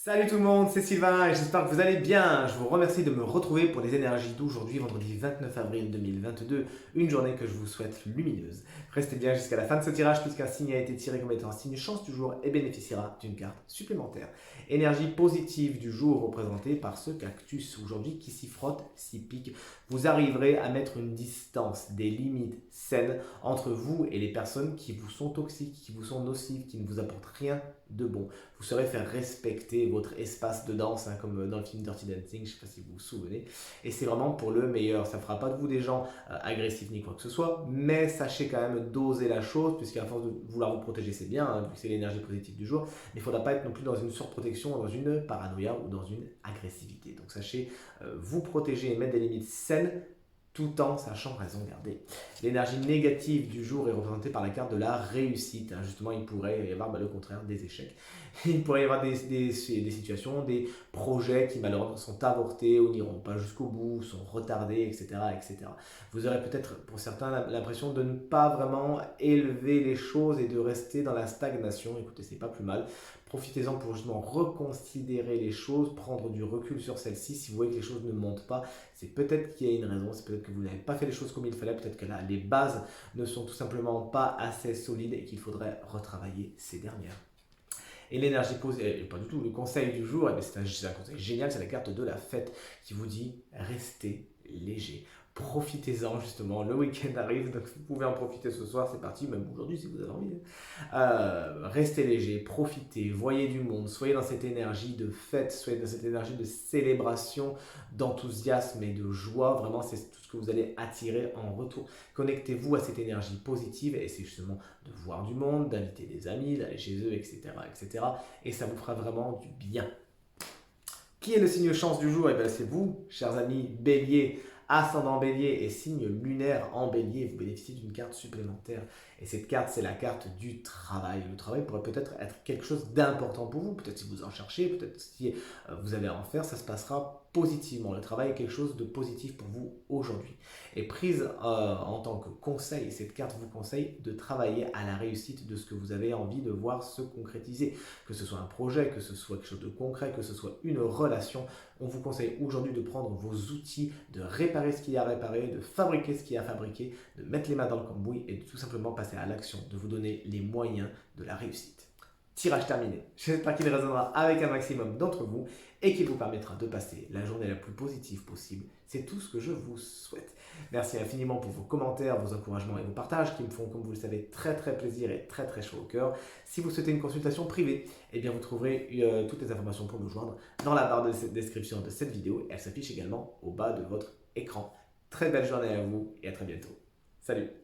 Salut tout le monde, c'est Sylvain et j'espère que vous allez bien. Je vous remercie de me retrouver pour les énergies d'aujourd'hui, vendredi 29 avril 2022, une journée que je vous souhaite lumineuse. Restez bien jusqu'à la fin de ce tirage puisqu'un signe a été tiré comme étant un signe chance du jour et bénéficiera d'une carte supplémentaire. Énergie positive du jour représentée par ce cactus aujourd'hui qui s'y frotte, s'y pique. Vous arriverez à mettre une distance, des limites saines entre vous et les personnes qui vous sont toxiques, qui vous sont nocives, qui ne vous apportent rien de bon. Vous saurez faire respecter votre espace de danse, comme dans le film Dirty Dancing, je ne sais pas si vous vous souvenez. Et c'est vraiment pour le meilleur. Ça ne fera pas de vous des gens agressifs ni quoi que ce soit, mais sachez quand même doser la chose, puisqu'à force de vouloir vous protéger, c'est bien, vu que c'est l'énergie positive du jour, mais il ne faudra pas être non plus dans une surprotection, dans une paranoïa ou dans une agressivité. Donc sachez vous protéger et mettre des limites saines tout en sachant raison garder. L'énergie négative du jour est représentée par la carte de la réussite. Justement, il pourrait y avoir le contraire des échecs. Il pourrait y avoir des situations, des projets qui malheureusement sont avortés ou n'iront pas jusqu'au bout, sont retardés, etc., etc. Vous aurez peut-être pour certains l'impression de ne pas vraiment élever les choses et de rester dans la stagnation. Écoutez, c'est pas plus mal. Profitez-en pour justement reconsidérer les choses, prendre du recul sur celles-ci. Si vous voyez que les choses ne montent pas, c'est peut-être qu'il y a une raison, c'est peut-être que vous n'avez pas fait les choses comme il fallait, peut-être que là, les bases ne sont tout simplement pas assez solides et qu'il faudrait retravailler ces dernières. Et l'énergie positive, pas du tout, le conseil du jour, c'est un conseil génial, c'est la carte de la fête qui vous dit restez léger. Profitez-en justement, le week-end arrive, donc vous pouvez en profiter ce soir, c'est parti, même aujourd'hui si vous avez envie. Restez léger, profitez, voyez du monde, soyez dans cette énergie de fête, soyez dans cette énergie de célébration, d'enthousiasme et de joie. Vraiment, c'est tout ce que vous allez attirer en retour. Connectez-vous à cette énergie positive et c'est justement de voir du monde, d'inviter des amis, d'aller chez eux, etc., etc. Et ça vous fera vraiment du bien. Qui est le signe chance du jour? Bien, c'est vous, chers amis Bélier, ascendant Bélier et signe lunaire en Bélier. Vous bénéficiez d'une carte supplémentaire. Et cette carte, c'est la carte du travail. Le travail pourrait peut-être être quelque chose d'important pour vous. Peut-être si vous en cherchez, peut-être si vous allez en faire, ça se passera positivement. Le travail est quelque chose de positif pour vous aujourd'hui. Et prise en tant que conseil, cette carte vous conseille de travailler à la réussite de ce que vous avez envie de voir se concrétiser. Que ce soit un projet, que ce soit quelque chose de concret, que ce soit une relation, on vous conseille aujourd'hui de prendre vos outils, de réparer ce qu'il y a à réparer, de fabriquer ce qu'il y a à fabriquer, de mettre les mains dans le cambouis et de tout simplement passer à l'action, de vous donner les moyens de la réussite. Tirage terminé. J'espère qu'il résonnera avec un maximum d'entre vous et qu'il vous permettra de passer la journée la plus positive possible. C'est tout ce que je vous souhaite. Merci infiniment pour vos commentaires, vos encouragements et vos partages qui me font, comme vous le savez, très très plaisir et très très chaud au cœur. Si vous souhaitez une consultation privée, eh bien vous trouverez toutes les informations pour nous joindre dans la barre de description de cette vidéo. Elle s'affiche également au bas de votre écran. Très belle journée à vous et à très bientôt. Salut!